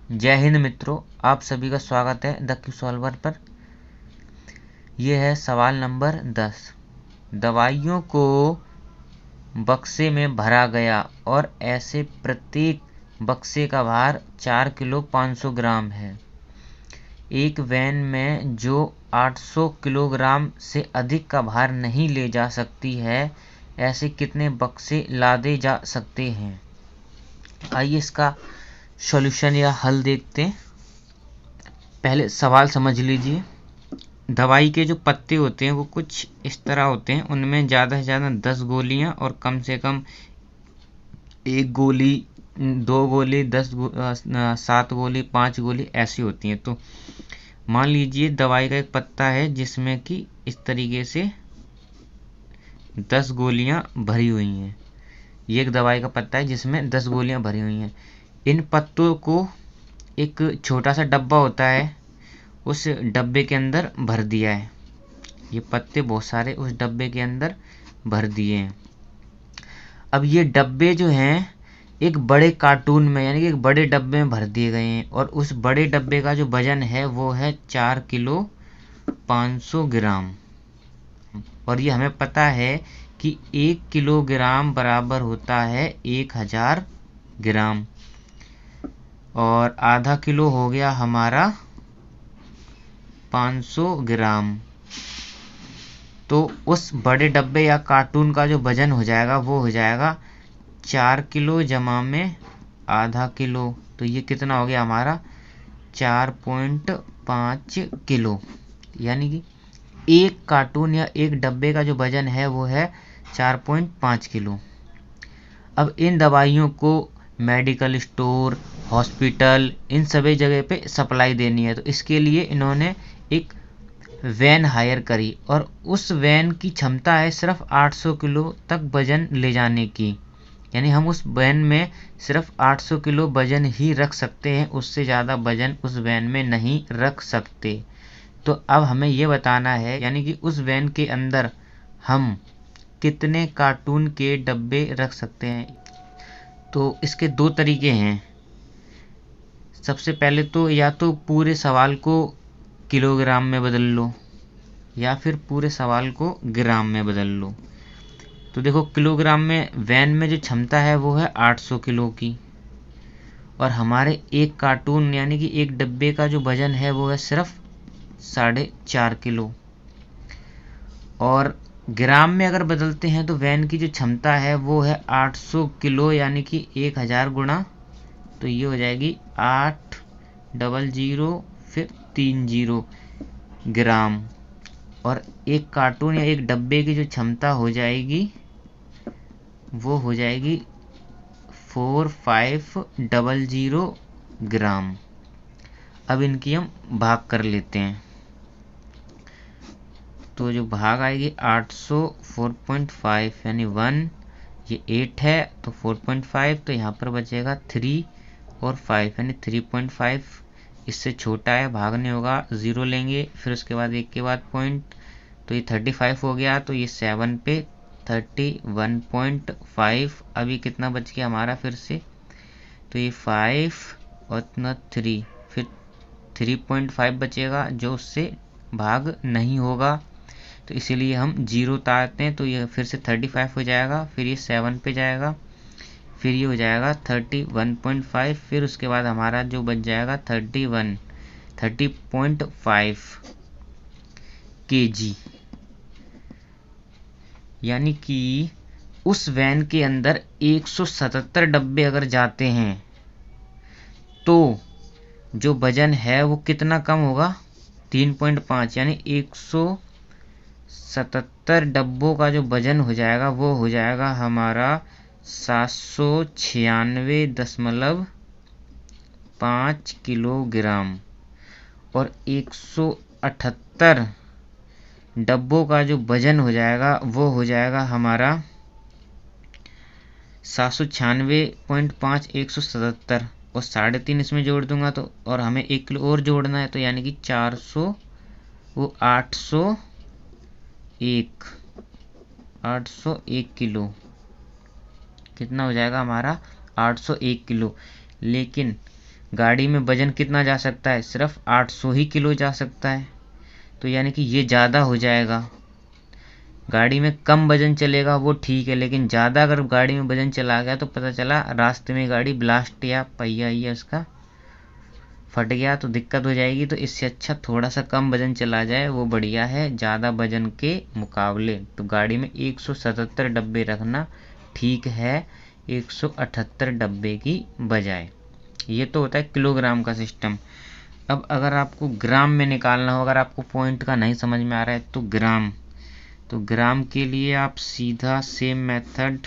जय हिंद मित्रों, आप सभी का स्वागत है द क्यू सॉल्वर पर। यह है सवाल नंबर 10। दवाइयों को बक्से में भरा गया और ऐसे प्रत्येक बक्से का भार 4 किलो 500 ग्राम है। एक वैन में जो 800 किलोग्राम से अधिक का भार नहीं ले जा सकती है, ऐसे कितने बक्से लादे जा सकते हैं। आइए इसका सॉल्यूशन या हल देखते हैं। पहले सवाल समझ लीजिए। दवाई के जो पत्ते होते हैं वो कुछ इस तरह होते हैं। उनमें ज़्यादा से ज़्यादा 10 गोलियां और कम से कम 1 गोली, 2 गोली, 7 गोली, 5 गोली ऐसी होती हैं। तो मान लीजिए दवाई का एक पत्ता है जिसमें कि इस तरीके से 10 गोलियां भरी हुई हैं। ये एक दवाई का पत्ता है जिसमें 10 गोलियां भरी हुई हैं। इन पत्तों को एक छोटा सा डब्बा होता है, उस डब्बे के अंदर भर दिया है। ये पत्ते बहुत सारे उस डब्बे के अंदर भर दिए हैं। अब ये डब्बे जो हैं एक बड़े कार्टून में यानी कि एक बड़े डब्बे में भर दिए गए हैं और उस बड़े डब्बे का जो वजन है वो है 4 किलो 500 ग्राम। और ये हमें पता है कि 1 किलोग्राम बराबर होता है 1000 ग्राम और आधा किलो हो गया हमारा 500 ग्राम। तो उस बड़े डब्बे या कार्टून का जो वजन हो जाएगा वो हो जाएगा 4 किलो जमा में आधा किलो। तो ये कितना हो गया हमारा 4.5 किलो। यानी कि एक कार्टून या एक डब्बे का जो वजन है वो है 4.5 किलो। अब इन दवाइयों को मेडिकल स्टोर, हॉस्पिटल, इन सभी जगह पे सप्लाई देनी है। तो इसके लिए इन्होंने एक वैन हायर करी और उस वैन की क्षमता है सिर्फ 800 किलो तक वजन ले जाने की। यानी हम उस वैन में सिर्फ 800 किलो वजन ही रख सकते हैं, उससे ज़्यादा वजन उस वैन में नहीं रख सकते। तो अब हमें ये बताना है यानी कि उस वैन के अंदर हम कितने कार्टून के डब्बे रख सकते हैं। तो इसके दो तरीके हैं। सबसे पहले तो या तो पूरे सवाल को किलोग्राम में बदल लो या फिर पूरे सवाल को ग्राम में बदल लो। तो देखो, किलोग्राम में वैन में जो क्षमता है वो है 800 किलो की और हमारे एक कार्टून यानी कि एक डब्बे का जो वजन है वो है सिर्फ 4.5 किलो। और ग्राम में अगर बदलते हैं तो वैन की जो क्षमता है वो है 800 किलो यानी कि 1000 गुणा। तो ये हो जाएगी 800 फिर 30 ग्राम। और एक कार्टून या एक डब्बे की जो क्षमता हो जाएगी वो हो जाएगी 4500 ग्राम। अब इनकी हम भाग कर लेते हैं। तो जो भाग आएगी 800 4.5 यानी 1, ये 8 है तो 4.5, तो यहाँ पर बचेगा 3 और 5 यानी 3.5। इससे छोटा है, भाग नहीं होगा, 0 लेंगे, फिर उसके बाद एक के बाद पॉइंट, तो ये 35 हो गया। तो ये 7 पे 31.5। अभी कितना बच गया हमारा फिर से, तो ये 5 और इतना 3, फिर 3.5 बचेगा जो उससे भाग नहीं होगा। तो इसीलिए हम 0 उतारते हैं। तो ये फिर से 35 हो जाएगा, फिर ये 7 पे जाएगा, फिर ये हो जाएगा 31.5, फिर उसके बाद हमारा जो बच जाएगा 30.5 kg। यानी कि उस वैन के अंदर 177 डब्बे अगर जाते हैं तो जो वजन है वो कितना कम होगा, 3.5। यानी 177 डब्बों का जो वजन हो जाएगा वो हो जाएगा हमारा 796.5 किलोग्राम। और 178 डब्बों का जो वजन हो जाएगा वो हो जाएगा हमारा 796.5 177 और 3.5 इसमें जोड़ दूंगा तो, और हमें 1 किलो और जोड़ना है, तो यानी कि 400, वो 801 किलो। कितना हो जाएगा हमारा 801 किलो। लेकिन गाड़ी में वजन कितना जा सकता है, सिर्फ 800 ही किलो जा सकता है। तो यानी कि ये ज़्यादा हो जाएगा। गाड़ी में कम वजन चलेगा वो ठीक है, लेकिन ज़्यादा अगर गाड़ी में वजन चला गया तो पता चला रास्ते में गाड़ी ब्लास्ट या पहिया ही उसका फट गया तो दिक्कत हो जाएगी। तो इससे अच्छा थोड़ा सा कम वजन चला जाए वो बढ़िया है ज़्यादा वजन के मुकाबले। तो गाड़ी में 177 डब्बे रखना ठीक है 178 डब्बे की बजाय। ये तो होता है किलोग्राम का सिस्टम। अब अगर आपको ग्राम में निकालना हो, अगर आपको पॉइंट का नहीं समझ में आ रहा है तो ग्राम के लिए आप सीधा सेम मेथड,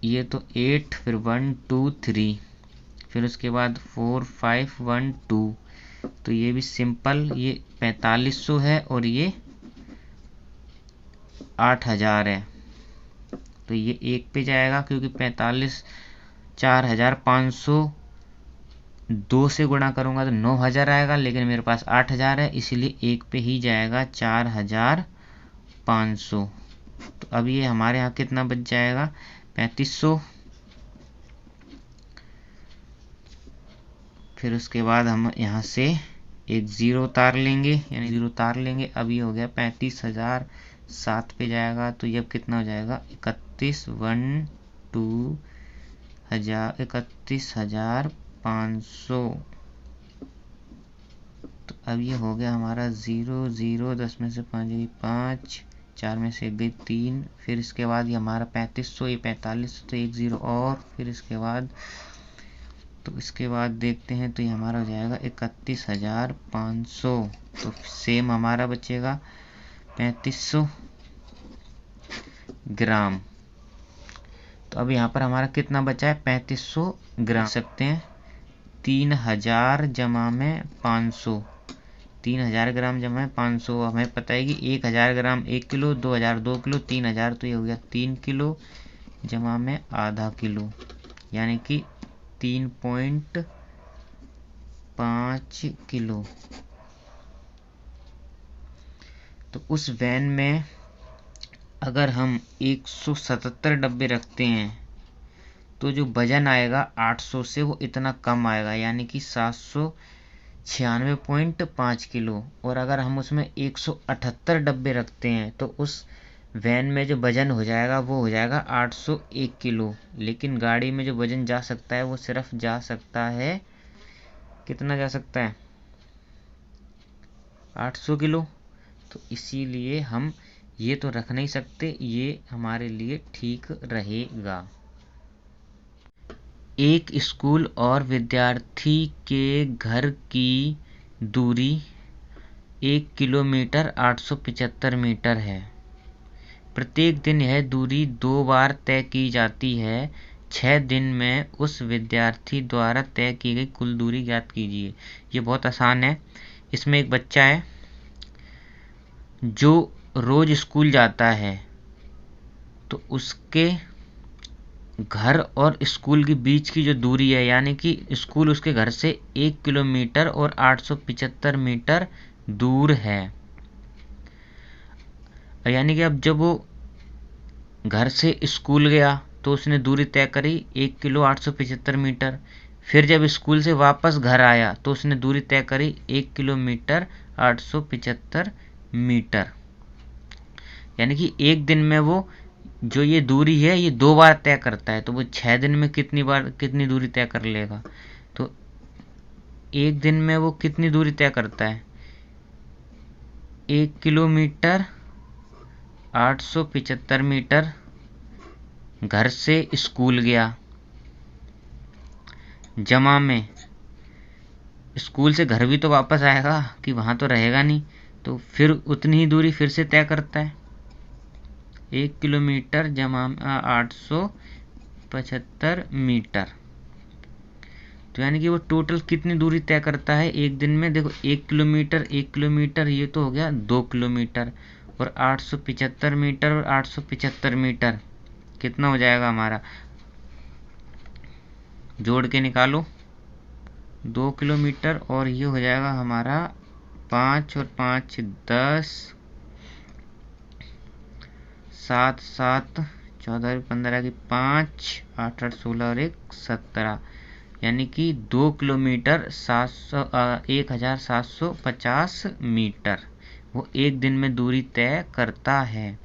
ये तो 8 फिर 1 2 3 फिर उसके बाद 4 5 1 2, तो ये भी सिंपल, ये 4500 है और ये 8000 है। तो ये एक पे जाएगा क्योंकि 45 4500 2 से गुणा करूंगा तो 9000 आएगा, लेकिन मेरे पास 8000 है इसलिए एक पे ही जाएगा 4500। तो अब ये हमारे यहाँ कितना बच जाएगा 3500। फिर उसके बाद हम यहाँ से एक ज़ीरो उतार लेंगे, यानी ज़ीरो उतार लेंगे। अब ये हो गया 35,000 7 पे जाएगा तो ये अब कितना हो जाएगा 31,500। तो अब ये हो गया हमारा 0 0, 10 में से 5 गई 5, 4 में से 1 गई 3। फिर इसके बाद ये हमारा 3500, ये 4500 तो एक ज़ीरो और। फिर इसके बाद देखते हैं तो ये हमारा हो जाएगा 31,500। तो सेम हमारा बचेगा 3500 ग्राम। तो अब यहाँ पर हमारा कितना बचा है 3500 ग्राम सकते हैं 3000 जमा में 500, 3000 ग्राम जमा में 500। हमें पता है कि 1000 ग्राम 1 किलो, 2000 2 किलो, 3000 तो ये हो गया 3 किलो जमा में आधा किलो, यानी कि 3.5 किलो। तो उस वैन में अगर हम 177 डब्बे रखते हैं तो जो वजन आएगा 800 से वो इतना कम आएगा, यानी कि 796.5 किलो। और अगर हम उसमें 178 डब्बे रखते हैं तो उस वैन में जो वजन हो जाएगा वो हो जाएगा 801 किलो। लेकिन गाड़ी में जो वजन जा सकता है वो सिर्फ जा सकता है, कितना जा सकता है 800 किलो। तो इसीलिए हम ये तो रख नहीं सकते, ये हमारे लिए ठीक रहेगा। एक स्कूल और विद्यार्थी के घर की दूरी 1 किलोमीटर 875 मीटर है। प्रत्येक दिन यह दूरी 2 बार तय की जाती है। 6 दिन में उस विद्यार्थी द्वारा तय की गई कुल दूरी ज्ञात कीजिए। ये बहुत आसान है। इसमें एक बच्चा है जो रोज स्कूल जाता है, तो उसके घर और स्कूल के बीच की जो दूरी है, यानी कि स्कूल उसके घर से 1 किलोमीटर और 875 मीटर दूर है। यानी कि अब जब वो घर से स्कूल गया तो उसने दूरी तय करी 1 किलो 875 मीटर। फिर जब स्कूल से वापस घर आया तो उसने दूरी तय करी 1 किलोमीटर 875 मीटर। यानी कि एक दिन में वो जो ये दूरी है ये 2 बार तय करता है, तो वो 6 दिन में कितनी दूरी तय कर लेगा। तो एक दिन में वो कितनी दूरी तय करता है 1 किलोमीटर 875 मीटर घर से स्कूल गया, जमा में स्कूल से घर भी तो वापस आएगा कि वहाँ तो रहेगा नहीं, तो फिर उतनी ही दूरी फिर से तय करता है 1 किलोमीटर जमा 875 मीटर। तो यानी कि वो टोटल कितनी दूरी तय करता है एक दिन में। देखो 1 किलोमीटर ये तो हो गया 2 किलोमीटर, और 875 मीटर और 875 मीटर कितना हो जाएगा हमारा, जोड़ के निकालो 2 किलोमीटर, और ये हो जाएगा हमारा 5 और 5 10, 7 7 14 15 की 5 8 8 16 और 1 17। यानी कि 2 किलोमीटर 1750 मीटर वो एक दिन में दूरी तय करता है।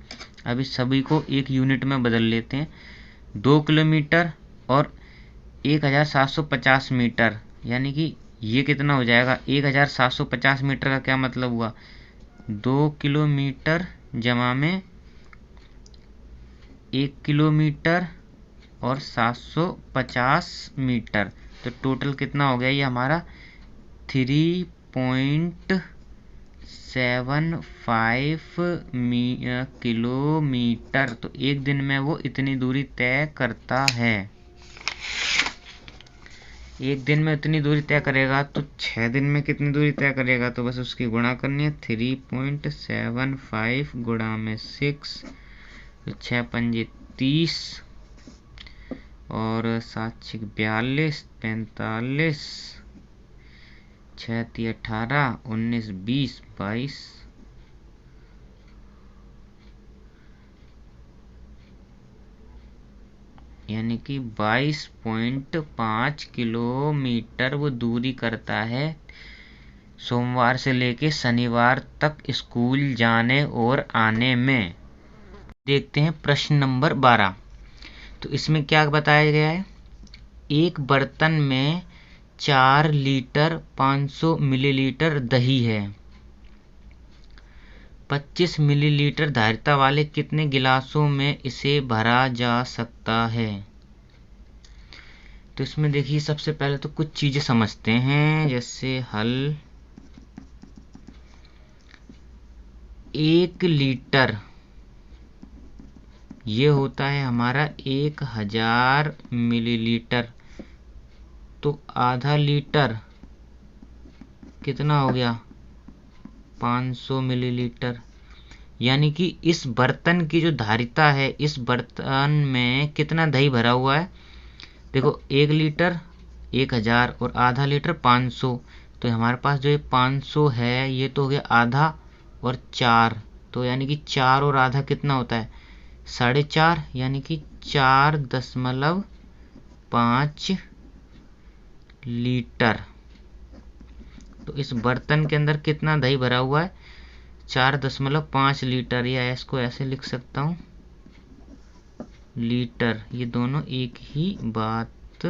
अभी सभी को एक यूनिट में बदल लेते हैं। 2 किलोमीटर और 1750 मीटर, यानी कि ये कितना हो जाएगा? 1750 मीटर का क्या मतलब हुआ? 2 किलोमीटर जमा में 1 किलोमीटर और 750 मीटर, तो टोटल कितना हो गया ये हमारा? 3.75 किलोमीटर। तो एक दिन में वो इतनी दूरी तय करता है। एक दिन में इतनी दूरी तय करेगा तो 6 दिन में कितनी दूरी तय करेगा? तो बस उसकी गुणा करनी है। 3.75 गुणा में 6, तो 6 पंजे 30 और 7 6 42 45, 6 3 18 19 20 22, यानी कि 22.5 किलोमीटर वो दूरी करता है सोमवार से लेके शनिवार तक स्कूल जाने और आने में। देखते हैं प्रश्न नंबर 12। तो इसमें क्या बताया गया है? एक बर्तन में 4 लीटर 500 मिलीलीटर दही है। 25 मिलीलीटर धारिता वाले कितने गिलासों में इसे भरा जा सकता है? तो इसमें देखिए सबसे पहले तो कुछ चीजें समझते हैं, जैसे हल। 1 लीटर ये होता है हमारा 1000 मिलीलीटर, तो आधा लीटर कितना हो गया? 500 मिलीलीटर। यानी कि इस बर्तन की जो धारिता है, इस बर्तन में कितना दही भरा हुआ है? देखो 1 लीटर 1000 और आधा लीटर 500, तो हमारे पास जो ये 500 है ये तो हो गया आधा और 4, तो यानी कि 4 और आधा कितना होता है? 4.5, यानी कि 4.5 लीटर। तो इस बर्तन के अंदर कितना दही भरा हुआ है? 4.5 लीटर, या इसको ऐसे लिख सकता हूं लीटर। ये दोनों एक ही बात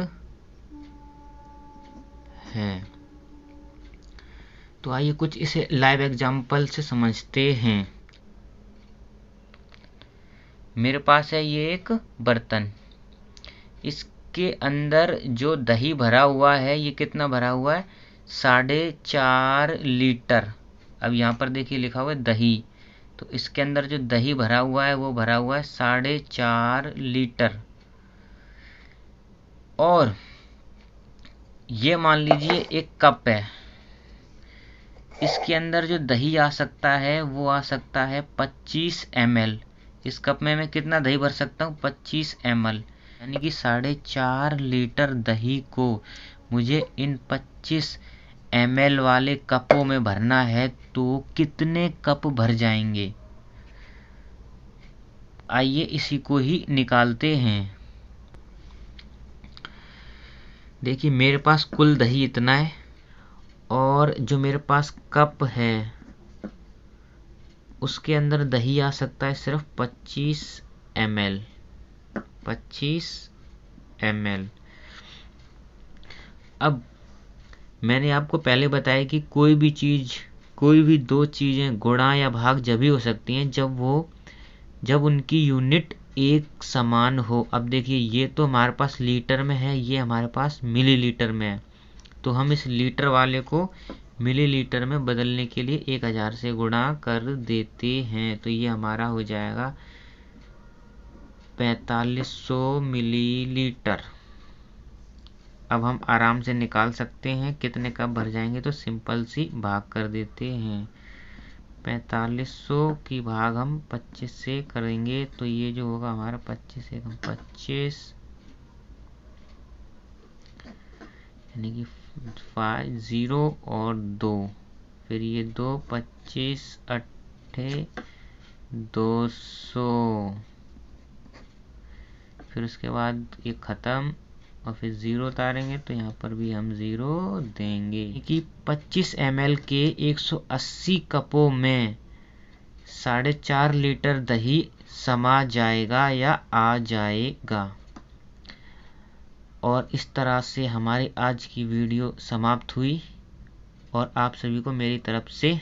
है। तो आइए कुछ इसे लाइव एग्जांपल से समझते हैं। मेरे पास है ये एक बर्तन, इसके अंदर जो दही भरा हुआ है ये कितना भरा हुआ है? 4.5 लीटर। अब यहाँ पर देखिए लिखा हुआ है दही, तो इसके अंदर जो दही भरा हुआ है वो भरा हुआ है 4.5 लीटर। और ये मान लीजिए एक कप है, इसके अंदर जो दही आ सकता है वो आ सकता है 25 ml। इस कप में मैं कितना दही भर सकता हूँ? 25 ml, यानी कि 4.5 लीटर दही को मुझे इन 25 ml वाले कपों में भरना है, तो कितने कप भर जाएंगे? आइए इसी को ही निकालते हैं। देखिए मेरे पास कुल दही इतना है, और जो मेरे पास कप है उसके अंदर दही आ सकता है सिर्फ 25 ml। 25 ml। अब मैंने आपको पहले बताया कि कोई भी चीज, कोई भी दो चीजें गुणा या भाग जब भी हो सकती हैं जब उनकी यूनिट एक समान हो। अब देखिए ये तो हमारे पास लीटर में है, ये हमारे पास मिलीलीटर में है, तो हम इस लीटर वाले को मिलीलीटर में बदलने के लिए 1000 से गुणा कर देते हैं, तो ये हमारा हो जाएगा 4500 मिलीलीटर। अब हम आराम से निकाल सकते हैं कितने कप भर जाएंगे, तो सिंपल सी भाग कर देते हैं। 4500 की भाग हम 25 से करेंगे, तो ये जो होगा हमारा 25 से 25, यानी कि 5 0 और 2, फिर ये 2 25 8 200, फिर उसके बाद ये खत्म और फिर 0 उतारेंगे तो यहाँ पर भी हम 0 देंगे कि 25 ml के 180 कपों में 4.5 लीटर दही समा जाएगा या आ जाएगा। और इस तरह से हमारी आज की वीडियो समाप्त हुई और आप सभी को मेरी तरफ से